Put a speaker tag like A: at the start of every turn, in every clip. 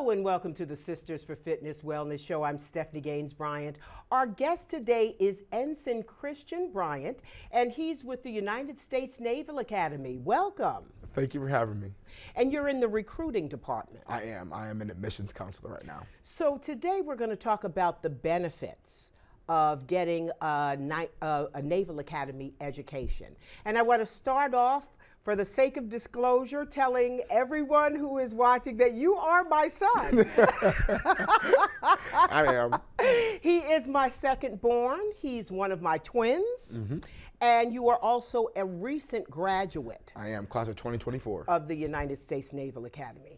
A: Hello and welcome to the Sisters for Fitness Wellness Show. I'm Stephanie Gaines-Bryant. Our guest today is Ensign Christian Bryant, and he's with the United States Naval Academy. Welcome.
B: Thank you for having me.
A: And you're in the recruiting department.
B: I am. I am an admissions counselor right now.
A: So today we're going to talk about the benefits of getting a Naval Academy education. And I want to start off, for the sake of disclosure, telling everyone who is watching that you are my son.
B: I am.
A: He is my second born. He's one of my twins. Mm-hmm. And you are also a recent graduate.
B: I am, class of 2024.
A: Of the United States Naval Academy.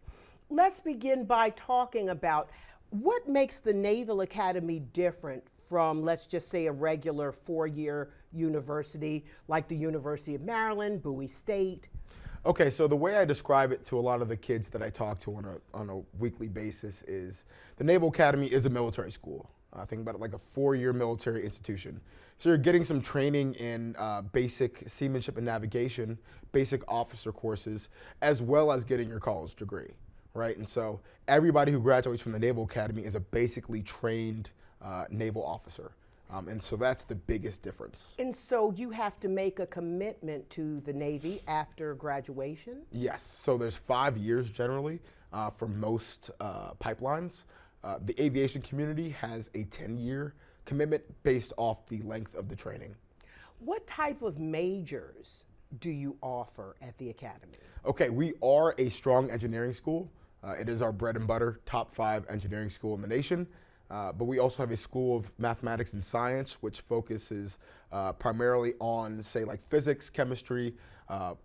A: Let's begin by talking about what makes the Naval Academy different from, let's just say, a regular four-year university like the University of Maryland, Bowie State.
B: Okay, so the way I describe it to a lot of the kids that I talk to on a weekly basis is the Naval Academy is a military school. Think about it like a four-year military institution. So you're getting some training in basic seamanship and navigation, basic officer courses, as well as getting your college degree, right? And so everybody who graduates from the Naval Academy is a basically trained naval officer. And so that's the biggest difference.
A: And so you have to make a commitment to the Navy after graduation?
B: Yes, so there's 5 years generally for most pipelines. The aviation community has a 10-year commitment based off the length of the training.
A: What type of majors do you offer at the Academy?
B: Okay, we are a strong engineering school. It is our bread and butter, top 5 engineering school in the nation. But we also have a school of mathematics and science, which focuses primarily on, say, like physics, chemistry,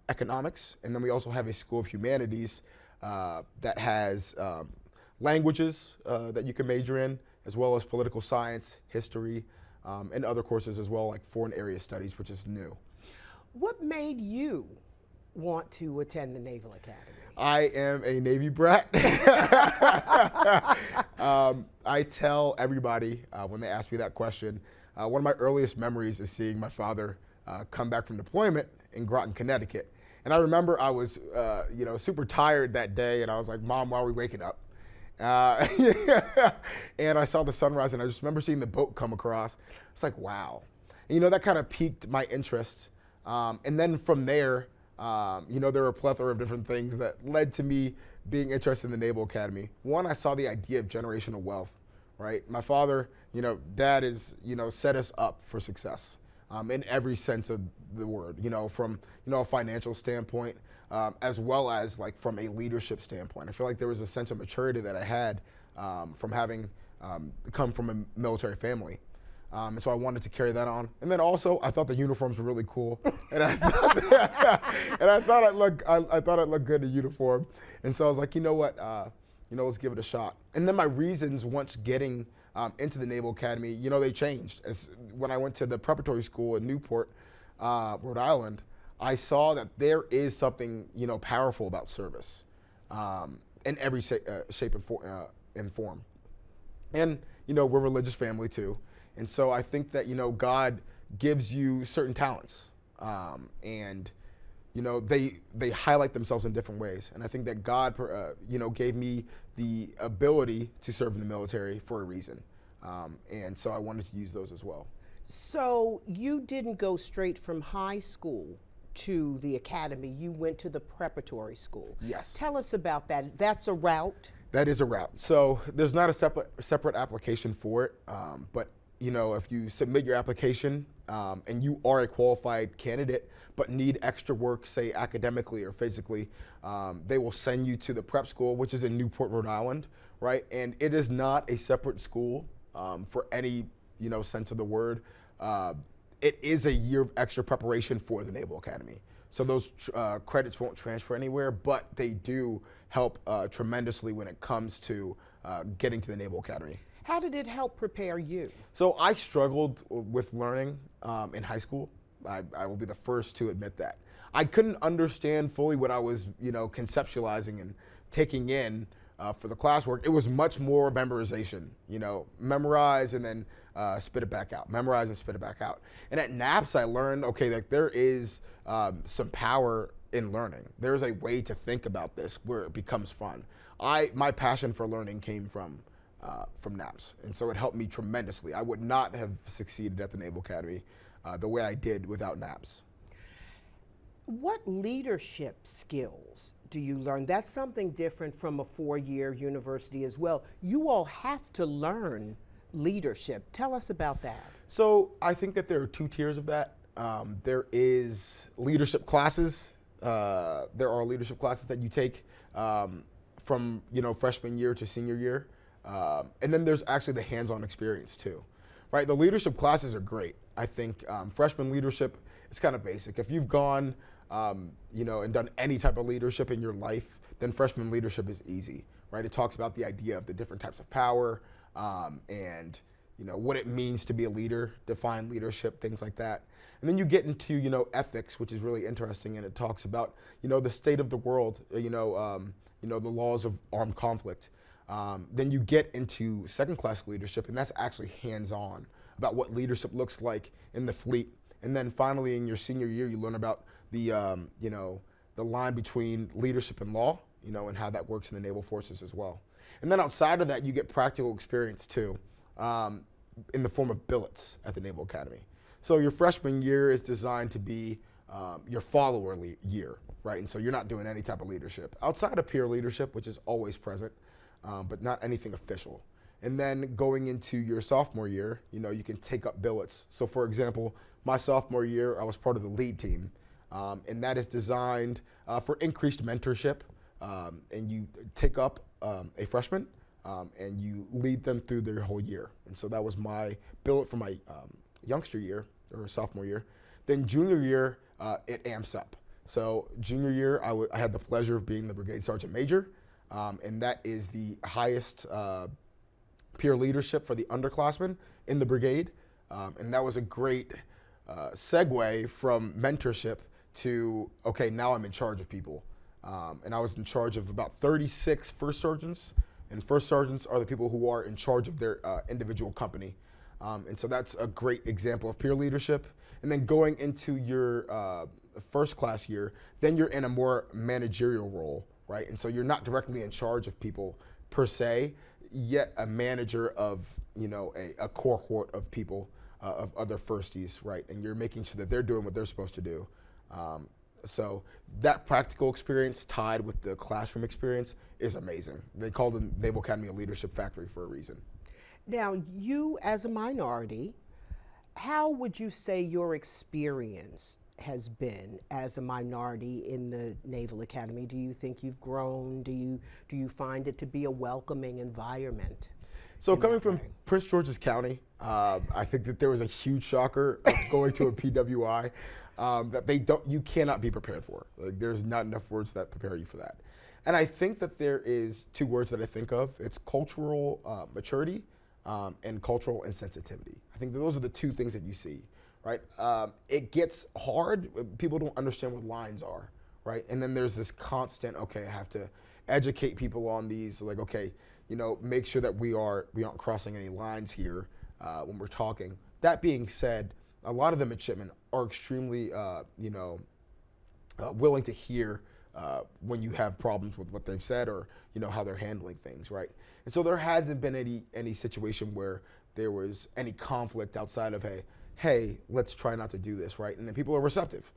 B: economics. And then we also have a school of humanities that has languages that you can major in, as well as political science, history, and other courses as well, like foreign area studies, which is new.
A: What made you want to attend the Naval Academy?
B: I am a Navy brat. I tell everybody when they ask me that question, one of my earliest memories is seeing my father come back from deployment in Groton, Connecticut. And I remember I was super tired that day, and I was like, Mom, why are we waking up? And I saw the sunrise, and I just remember seeing the boat come across. It's like, wow. And, that kind of piqued my interest. And then from there, there were a plethora of different things that led to me being interested in the Naval Academy. One, I saw the idea of generational wealth, right? My father, dad is, set us up for success in every sense of the word, from, a financial standpoint, as well as like from a leadership standpoint. I feel like there was a sense of maturity that I had from having come from a military family. And so I wanted to carry that on. And then also, I thought the uniforms were really cool, and I thought I'd look good in uniform. And so I was like, you know what, let's give it a shot. And then my reasons once getting into the Naval Academy, they changed. As when I went to the preparatory school in Newport, Rhode Island, I saw that there is something powerful about service in every shape and form. And we're a religious family too. And so I think that, God gives you certain talents, and, they highlight themselves in different ways. And I think that God, gave me the ability to serve in the military for a reason. And so I wanted to use those as well.
A: So you didn't go straight from high school to the academy. You went to the preparatory school.
B: Yes.
A: Tell us about that. That's a route?
B: That is a route. So there's not a separate application for it, but if you submit your application and you are a qualified candidate but need extra work, say academically or physically, they will send you to the prep school, which is in Newport, Rhode Island, right? And it is not a separate school for any sense of the word. It is a year of extra preparation for the Naval Academy. So those credits won't transfer anywhere, but they do help tremendously when it comes to getting to the Naval Academy.
A: How did it help prepare you?
B: So I struggled with learning in high school. I will be the first to admit that. I couldn't understand fully what I was, conceptualizing and taking in for the classwork. It was much more memorization, memorize and then spit it back out, memorize and spit it back out. And at NAPS, I learned, okay, like there is some power in learning. There's a way to think about this where it becomes fun. my passion for learning came from NAPS, and so it helped me tremendously. I would not have succeeded at the Naval Academy the way I did without NAPS.
A: What leadership skills do you learn? That's something different from a 4-year university as well. You all have to learn leadership. Tell us about that.
B: So I think that there are 2 tiers of that. There is leadership classes. There are leadership classes that you take from freshman year to senior year, and then there's actually the hands-on experience too, right? The leadership classes are great. I think freshman leadership is kind of basic. If you've gone and done any type of leadership in your life, then freshman leadership is easy, right? It talks about the idea of the different types of power and what it means to be a leader, define leadership, things like that. And then you get into ethics, which is really interesting, and it talks about the state of the world, the laws of armed conflict. Then you get into second-class leadership, and that's actually hands-on about what leadership looks like in the fleet. And then finally, in your senior year, you learn about the line between leadership and law, and how that works in the naval forces as well. And then outside of that, you get practical experience too, in the form of billets at the Naval Academy. So your freshman year is designed to be your follower year, right? And so you're not doing any type of leadership outside of peer leadership, which is always present, but not anything official. And then going into your sophomore year, you can take up billets. So for example, my sophomore year, I was part of the lead team, and that is designed for increased mentorship. And you take up a freshman, and you lead them through their whole year. And so that was my billet for my youngster year, or sophomore year. Then junior year, it amps up. So junior year, I had the pleasure of being the brigade sergeant major, and that is the highest peer leadership for the underclassmen in the brigade. And that was a great segue from mentorship to, okay, now I'm in charge of people. And I was in charge of about 36 first sergeants, and first sergeants are the people who are in charge of their individual company. And so that's a great example of peer leadership. And then going into your first class year, then you're in a more managerial role, right? And so you're not directly in charge of people per se, yet a manager of a cohort of people, of other firsties, right? And you're making sure that they're doing what they're supposed to do. So that practical experience tied with the classroom experience is amazing. They call the Naval Academy a leadership factory for a reason.
A: Now, you as a minority, how would you say your experience has been as a minority in the Naval Academy? Do you think you've grown? Do you find it to be a welcoming environment?
B: So coming from Prince George's County, I think that there was a huge shocker of going to a PWI that you cannot be prepared for. Like, there's not enough words that prepare you for that. And I think that there is 2 words that I think of. It's cultural maturity and cultural insensitivity. I think that those are the 2 things that you see, right? It gets hard. People don't understand what lines are, right? And then there's this constant, okay, I have to educate people on these, like, okay, make sure that we aren't crossing any lines here when we're talking. That being said, a lot of the midshipmen are extremely, willing to hear when you have problems with what they've said or how they're handling things, right? And so there hasn't been any situation where there was any conflict outside of hey, let's try not to do this, right? And then people are receptive,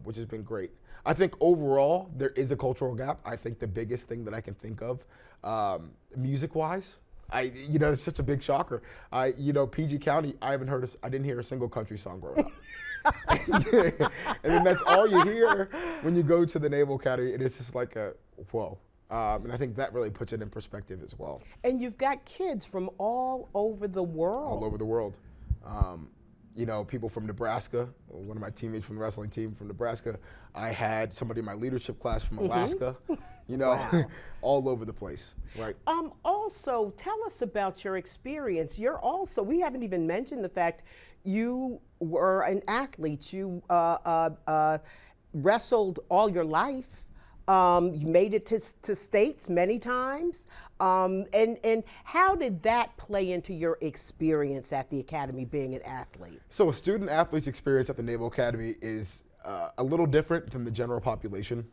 B: which has been great. I think overall there is a cultural gap. I think the biggest thing that I can think of, music-wise, it's such a big shocker. PG County, I didn't hear a single country song growing up. And then that's all you hear when you go to the Naval Academy, and it's just like whoa. And I think that really puts it in perspective as well.
A: And you've got kids from all over the world.
B: All over the world. People from Nebraska, one of my teammates from the wrestling team from Nebraska. I had somebody in my leadership class from Alaska,
A: Wow.
B: all over the place, right?
A: Also, tell us about your experience. We haven't even mentioned the fact you were an athlete. You wrestled all your life. You made it to states many times. And how did that play into your experience at the Academy being an athlete?
B: So a student athlete's experience at the Naval Academy is a little different than the general population.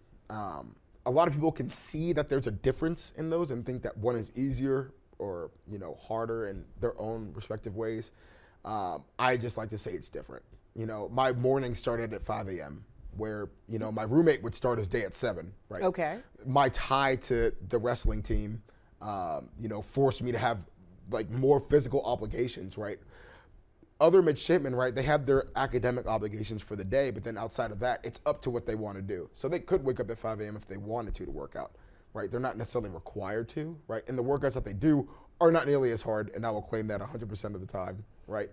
B: a lot of people can see that there's a difference in those and think that one is easier or, you know, harder in their own respective ways. I just like to say it's different. You know, my morning started at 5 a.m. where, you know, my roommate would start his day at 7, right?
A: Okay.
B: My tie to the wrestling team, you know, forced me to have like more physical obligations, right? Other midshipmen, right, they have their academic obligations for the day, but then outside of that, it's up to what they want to do. So they could wake up at 5 a.m. if they wanted to work out, right? They're not necessarily required to, right? And the workouts that they do are not nearly as hard, and I will claim that 100% of the time, right?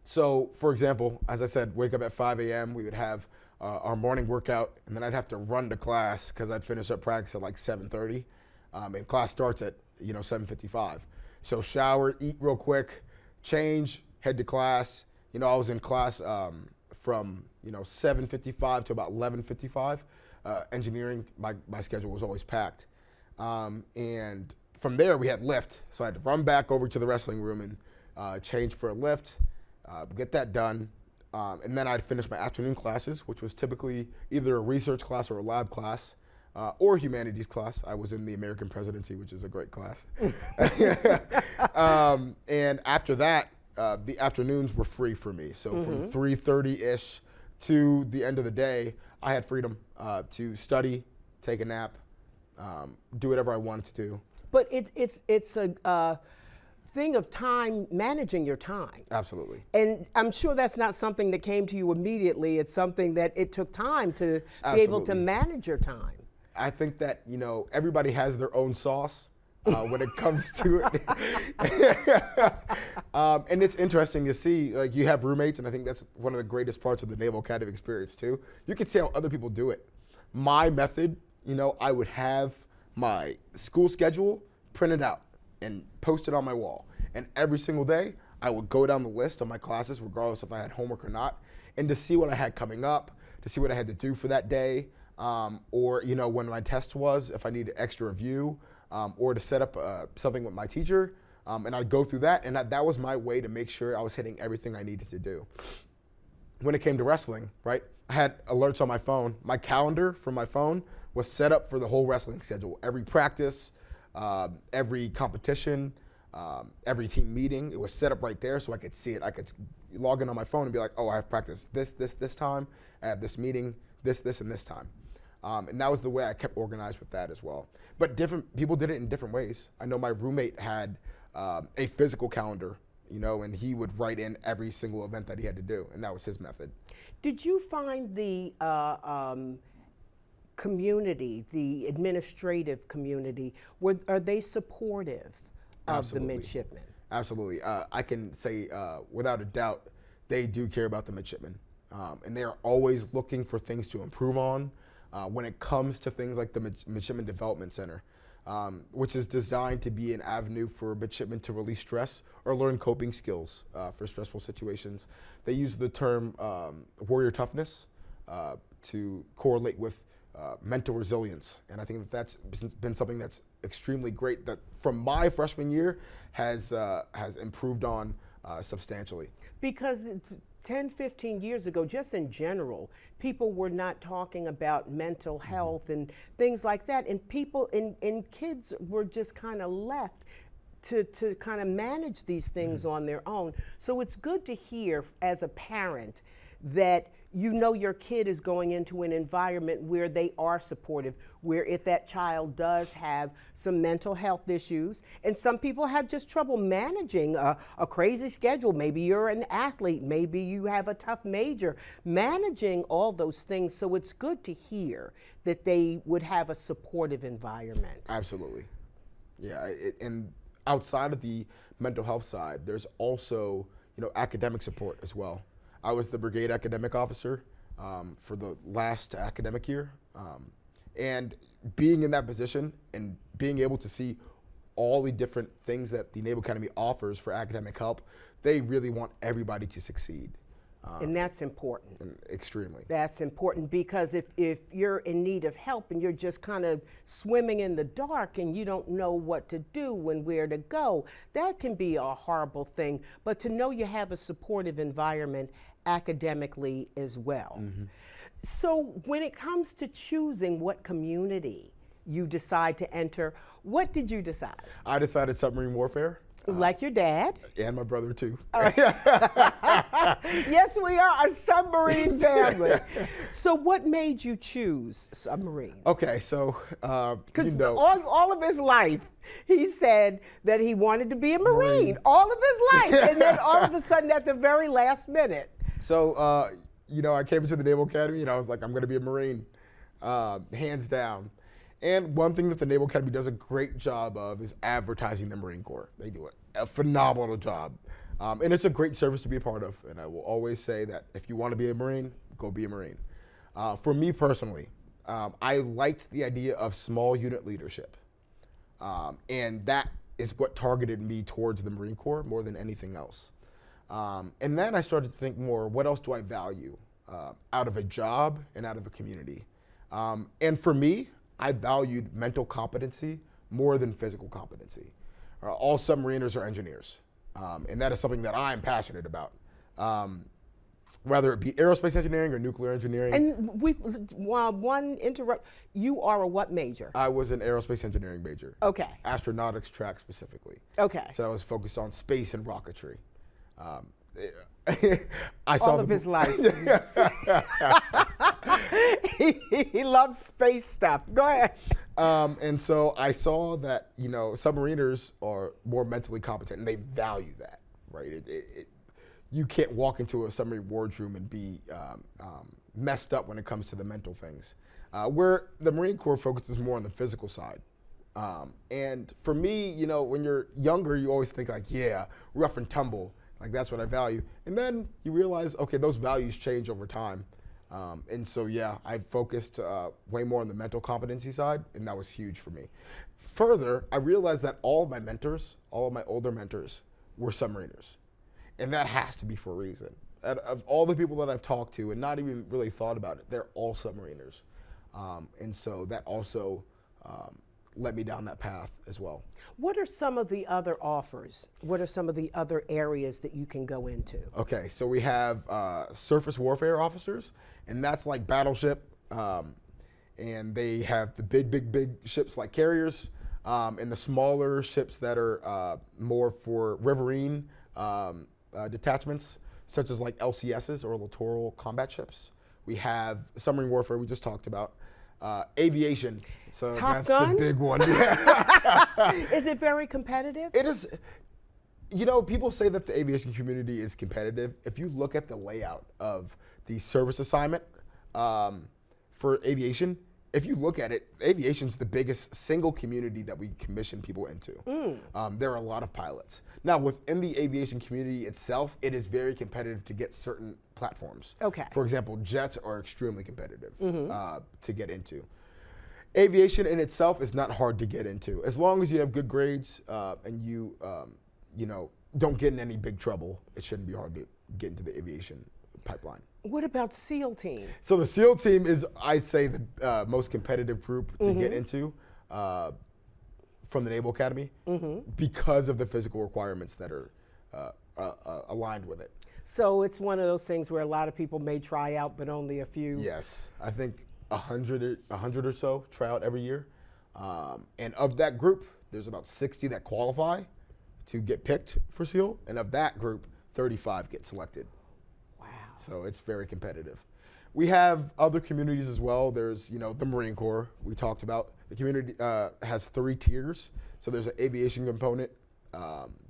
B: So, for example, as I said, wake up at 5 a.m., we would have our morning workout, and then I'd have to run to class because I'd finish up practice at like 7:30, and class starts at, you know, 7:55. So shower, eat real quick, change, head to class. You know, I was in class from, you know, 7:55 to about 11:55. Engineering, my schedule was always packed. And from there we had lift. So I had to run back over to the wrestling room and change for a lift, get that done. And then I'd finish my afternoon classes, which was typically either a research class or a lab class. Or humanities class. I was in the American presidency, which is a great class. And after that, the afternoons were free for me. So from 3:30-ish to the end of the day, I had freedom to study, take a nap, do whatever I wanted to do.
A: But it's a thing of time, managing your time.
B: Absolutely.
A: And I'm sure that's not something that came to you immediately. It's something that it took time to be able to manage your time.
B: I think that, you know, everybody has their own sauce when it comes to it. And it's interesting to see, like, you have roommates, and I think that's one of the greatest parts of the Naval Academy experience too. You can see how other people do it. My method, you know, I would have my school schedule printed out and posted on my wall. And every single day, I would go down the list of my classes, regardless if I had homework or not, and to see what I had coming up, to see what I had to do for that day. Or, you know, when my test was, if I needed extra review, or to set up something with my teacher, and I'd go through that, and that was my way to make sure I was hitting everything I needed to do. When it came to wrestling, right, I had alerts on my phone. My calendar from my phone was set up for the whole wrestling schedule. Every practice, every competition, every team meeting, it was set up right there so I could see it. I could log in on my phone and be like, oh, I have practice this time, I have this meeting, this, and this time. And that was the way I kept organized with that as well. But different people did it in different ways. I know my roommate had a physical calendar, you know, and he would write in every single event that he had to do, and that was his method. Did
A: you find the community, the administrative community, are they supportive of the midshipmen?
B: Absolutely. I can say without a doubt, they do care about the midshipmen. And they are always looking for things to improve on when it comes to things like the Midshipman Development Center, which is designed to be an avenue for midshipmen to release stress or learn coping skills for stressful situations. They use the term warrior toughness to correlate with mental resilience. And I think that that's been something that's extremely great that from my freshman year has improved on substantially.
A: Because 10, 15 years ago, just in general, people were not talking about mental health and things like that. And people and kids were just kind of left to kind of manage these things on their own. So it's good to hear as a parent that you know your kid is going into an environment where they are supportive, where if that child does have some mental health issues, and some people have just trouble managing a crazy schedule, maybe you're an athlete, maybe you have a tough major, managing all those things. So it's good to hear that they would have a supportive environment.
B: Absolutely. Yeah, and outside of the mental health side, there's also, you know, academic support as well. I was the brigade academic officer for the last academic year. And being in that position and being able to see all the different things that the Naval Academy offers for academic help, they really want everybody to succeed.
A: And that's important.
B: Extremely.
A: That's important because if you're in need of help and you're just kind of swimming in the dark and you don't know what to do and where to go, that can be a horrible thing. But to know you have a supportive environment academically as well. So when it comes to choosing what community you decide to enter, what did you decide?
B: I decided submarine warfare.
A: Like your dad?
B: And my brother too.
A: Yes, we are a submarine family. So what made you choose submarines?
B: Okay, so
A: Because all of his life, he said that he wanted to be a Marine. All of his life. And then all of a sudden at the very last minute.
B: So, I came into the Naval Academy and I was like, I'm going to be a Marine, hands down. And one thing that the Naval Academy does a great job of is advertising the Marine Corps. They do a phenomenal job. And it's a great service to be a part of. And I will always say that if you want to be a Marine, go be a Marine. For me personally, I liked the idea of small unit leadership. And that is what targeted me towards the Marine Corps more than anything else. And then I started to think more, what else do I value out of a job and out of a community? And for me, I valued mental competency more than physical competency. All submariners are engineers, and that is something that I'm passionate about. Whether it be aerospace engineering or nuclear engineering.
A: And one interrupt, you are a what major?
B: I was an aerospace engineering major.
A: Okay.
B: Astronautics track specifically.
A: Okay.
B: So I was focused on space and rocketry.
A: All of his life. He loves space stuff. Go ahead.
B: And so I saw that, submariners are more mentally competent and they value that, right? You can't walk into a submarine wardroom and be messed up when it comes to the mental things. Where the Marine Corps focuses more on the physical side. And for me, when you're younger, you always think like, yeah, rough and tumble. Like that's what I value. And then you realize, okay, those values change over time. And so, yeah, I focused way more on the mental competency side, and that was huge for me. Further, I realized that all of my older mentors were submariners. And that has to be for a reason. Of all the people that I've talked to and not even really thought about it, they're all submariners. And so that also led me down that path as well.
A: What are some of the other offers? What are some of the other areas that you can go into?
B: Okay, so we have surface warfare officers, and that's like battleship, and they have the big ships like carriers, and the smaller ships that are more for riverine detachments, such as like LCSs or littoral combat ships. We have submarine warfare we just talked about. Aviation, so
A: Top
B: that's
A: Gun?
B: the big one.
A: Is it very competitive?
B: It is. People say that the aviation community is competitive. If you look at the layout of the service assignment for aviation, if you look at it, aviation's the biggest single community that we commission people into. There are a lot of pilots. Now, within the aviation community itself, it is very competitive to get certain platforms.
A: Okay.
B: For example, jets are extremely competitive to get into. Aviation in itself is not hard to get into. As long as you have good grades and you don't get in any big trouble, it shouldn't be hard to get into the aviation pipeline.
A: What about SEAL team?
B: So the SEAL team is, I'd say, the most competitive group to get into from the Naval Academy because of the physical requirements that are aligned with it.
A: So it's one of those things where a lot of people may try out, but only a few.
B: Yes, I think 100 or so try out every year. And of that group, there's about 60 that qualify to get picked for SEAL, and of that group, 35 get selected. So it's very competitive. We have other communities as well. There's, the Marine Corps we talked about. The community has 3 tiers. So there's an aviation component,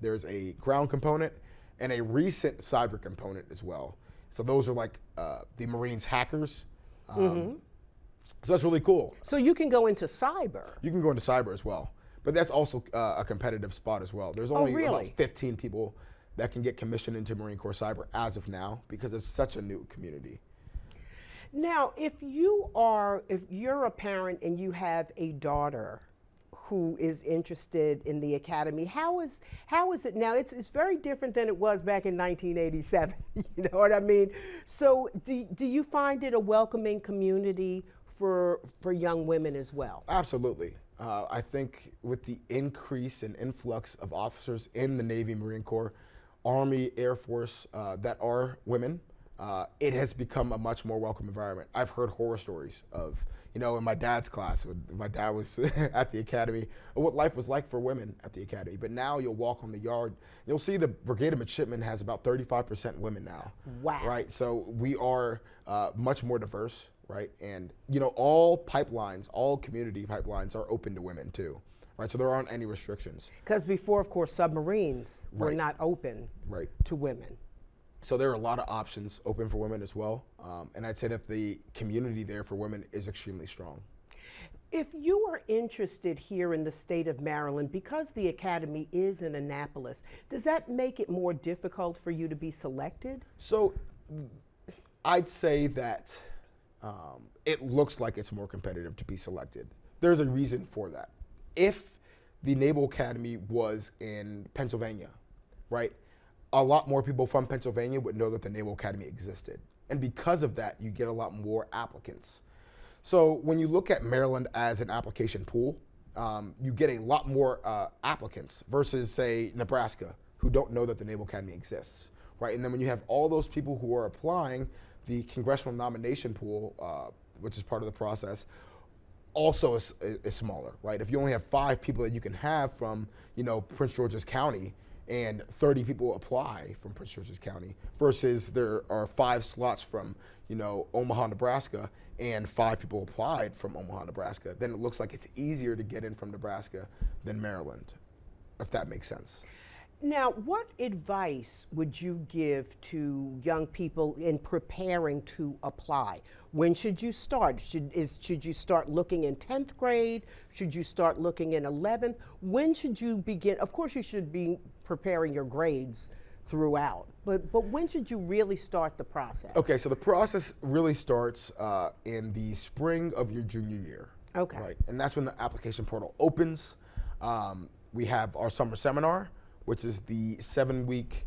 B: there's a ground component, and a recent cyber component as well. So those are like the Marines hackers. So that's really cool.
A: So you can go into cyber.
B: You can go into cyber as well. But that's also a competitive spot as well. There's only about 15 people that can get commissioned into Marine Corps Cyber as of now because it's such a new community.
A: Now, if you're a parent and you have a daughter who is interested in the academy, how is it now? It's very different than it was back in 1987. You know what I mean? So do you find it a welcoming community for young women as well?
B: Absolutely. I think with the increase and influx of officers in the Navy, Marine Corps, Army, Air Force that are women, it has become a much more welcome environment. I've heard horror stories of, in my dad's class, when my dad was at the academy, what life was like for women at the academy. But now you'll walk on the yard, you'll see the Brigade of Midshipmen has about 35% women now.
A: Wow.
B: Right, so we are much more diverse, right? And, all pipelines, all community pipelines are open to women too. Right, so there aren't any restrictions.
A: Because before, of course, submarines were
B: Right.
A: not open
B: Right.
A: to women.
B: So there are a lot of options open for women as well. And I'd say that the community there for women is extremely strong.
A: If you are interested here in the state of Maryland, because the academy is in Annapolis, does that make it more difficult for you to be selected?
B: So I'd say that it looks like it's more competitive to be selected. There's a reason for that. If the Naval Academy was in Pennsylvania, right, a lot more people from Pennsylvania would know that the Naval Academy existed. And because of that, you get a lot more applicants. So when you look at Maryland as an application pool, you get a lot more applicants versus, say, Nebraska, who don't know that the Naval Academy exists, right? And then when you have all those people who are applying, the congressional nomination pool, which is part of the process, also is smaller, right? If you only have 5 people that you can have from, Prince George's County, and 30 people apply from Prince George's County, versus there are 5 slots from, Omaha, Nebraska, and 5 people applied from Omaha, Nebraska, then it looks like it's easier to get in from Nebraska than Maryland, if that makes sense.
A: Now, what advice would you give to young people in preparing to apply? When should you start? Should you start looking in 10th grade? Should you start looking in 11th? When should you begin? Of course, you should be preparing your grades throughout, but when should you really start the process?
B: Okay, so the process really starts in the spring of your junior year.
A: Okay.
B: Right, and that's when the application portal opens. We have our summer seminar, which is the 7-week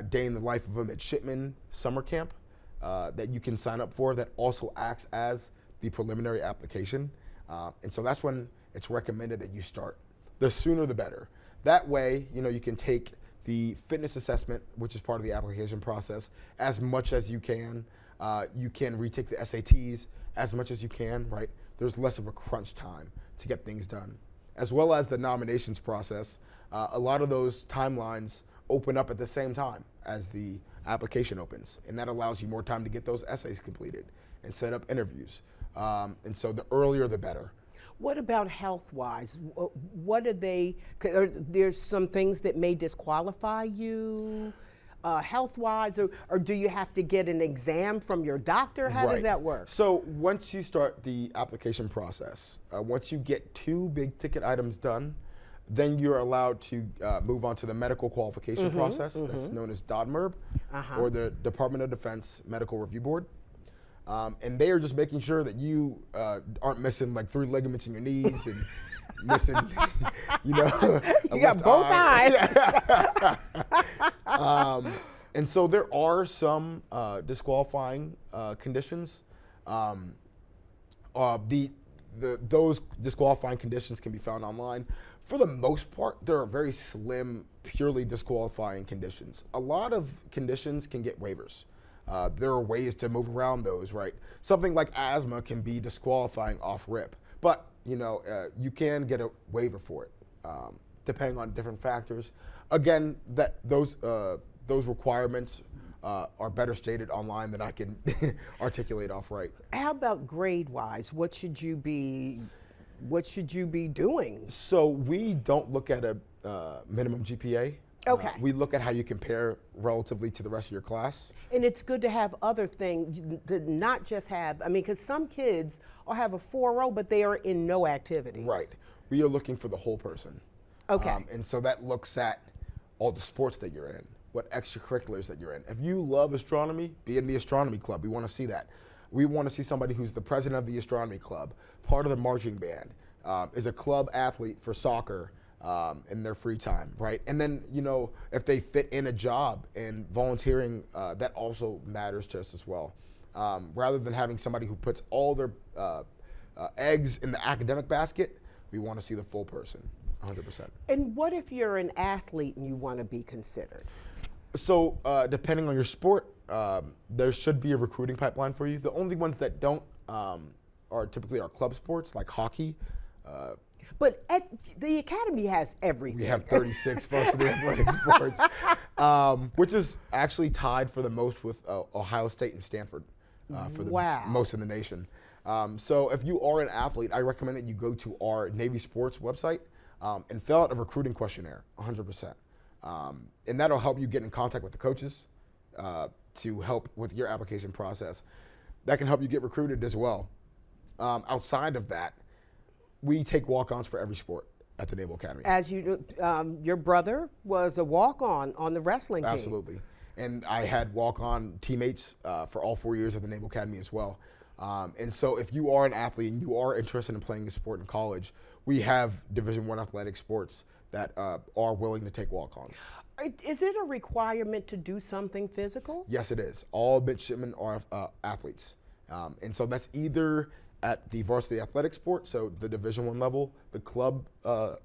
B: day in the life of a midshipman summer camp that you can sign up for, that also acts as the preliminary application. And so that's when it's recommended that you start. The sooner the better. That way, you can take the fitness assessment, which is part of the application process, as much as you can. You can retake the SATs as much as you can, right? There's less of a crunch time to get things done. As well as the nominations process, a lot of those timelines open up at the same time as the application opens, and that allows you more time to get those essays completed and set up interviews. And so the earlier the better.
A: What about health-wise? What are they? There's some things that may disqualify you health-wise, or do you have to get an exam from your doctor? How does that work?
B: So once you start the application process, once you get 2 big ticket items done, then you're allowed to move on to the medical qualification process. That's known as DODMERB, or the Department of Defense Medical Review Board. And they are just making sure that you aren't missing like 3 ligaments in your knees and missing,
A: you got both eyes.
B: And so there are some disqualifying conditions. Those disqualifying conditions can be found online. For the most part, there are very slim, purely disqualifying conditions. A lot of conditions can get waivers. There are ways to move around those, right? Something like asthma can be disqualifying off rip, but you can get a waiver for it, depending on different factors. Again, those requirements are better stated online than I can articulate off right.
A: How about grade-wise? What should you be doing?
B: So we don't look at a minimum GPA.
A: Okay.
B: We look at how you compare relatively to the rest of your class.
A: And it's good to have other things, to not just have, because some kids will have a 4.0, but they are in no activities.
B: Right. We are looking for the whole person.
A: Okay.
B: And so that looks at all the sports that you're in, what extracurriculars that you're in. If you love astronomy, be in the astronomy club. We want to see that. We want to see somebody who's the president of the astronomy club, part of the marching band, is a club athlete for soccer, in their free time, right? And then, if they fit in a job and volunteering, that also matters to us as well. Rather than having somebody who puts all their eggs in the academic basket, we want to see the full person, 100%.
A: And what if you're an athlete and you want to be considered?
B: So depending on your sport, there should be a recruiting pipeline for you. The only ones that don't are typically our club sports like hockey.
A: But the academy has everything.
B: We have 36 varsity athletic sports, which is actually tied for the most with Ohio State and Stanford for the most in the nation. So if you are an athlete, I recommend that you go to our Navy Sports website and fill out a recruiting questionnaire, 100%. And that'll help you get in contact with the coaches to help with your application process. That can help you get recruited as well. Outside of that, we take walk-ons for every sport at the Naval Academy.
A: As your brother was a walk-on the wrestling team.
B: Absolutely. And I had walk-on teammates for all 4 years at the Naval Academy as well. And so if you are an athlete and you are interested in playing a sport in college, we have Division I athletic sports that are willing to take walk-ons.
A: Is it a requirement to do something physical?
B: Yes, it is. All midshipmen are athletes. And so that's either at the varsity athletic sport, so the Division I level, the club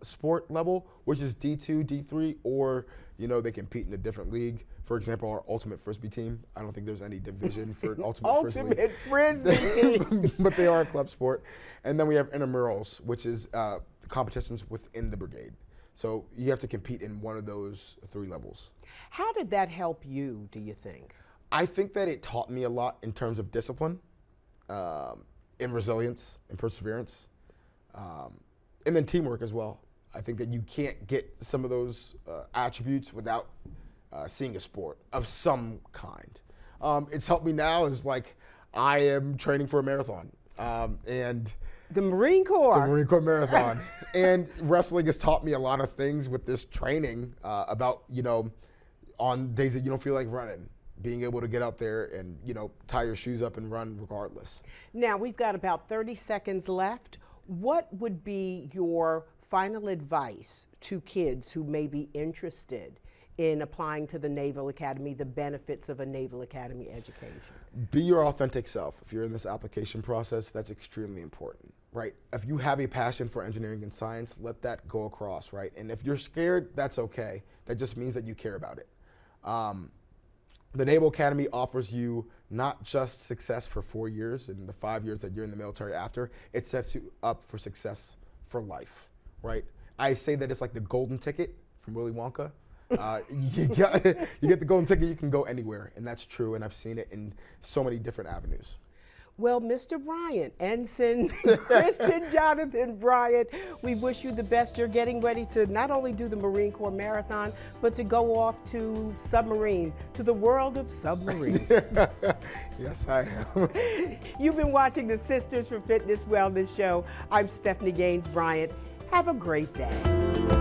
B: sport level, which is D2, D3, or they compete in a different league. For example, our ultimate frisbee team. I don't think there's any division for an ultimate
A: frisbee team,
B: but they are a club sport. And then we have intramurals, which is competitions within the brigade. So you have to compete in one of those 3 levels.
A: How did that help you, do you think?
B: I think that it taught me a lot in terms of discipline. And resilience and perseverance, and then teamwork as well. I think that you can't get some of those attributes without seeing a sport of some kind. It's helped me now is like I am training for a marathon, and
A: the Marine Corps.
B: The Marine Corps marathon. And wrestling has taught me a lot of things with this training about, on days that you don't feel like running, being able to get out there and, tie your shoes up and run regardless.
A: Now, we've got about 30 seconds left. What would be your final advice to kids who may be interested in applying to the Naval Academy, the benefits of a Naval Academy education?
B: Be your authentic self. If you're in this application process, that's extremely important, right? If you have a passion for engineering and science, let that go across, right? And if you're scared, that's okay. That just means that you care about it. The Naval Academy offers you not just success for 4 years and the 5 years that you're in the military after, it sets you up for success for life, right? I say that it's like the golden ticket from Willy Wonka. You get the golden ticket, you can go anywhere, and that's true, and I've seen it in so many different avenues.
A: Well, Mr. Bryant, Ensign Christian Jonathan Bryant, we wish you the best. You're getting ready to not only do the Marine Corps Marathon, but to go off to the world of submarines.
B: Yes, I am.
A: You've been watching the Sisters for Fitness Wellness show. I'm Stephanie Gaines-Bryant. Have a great day.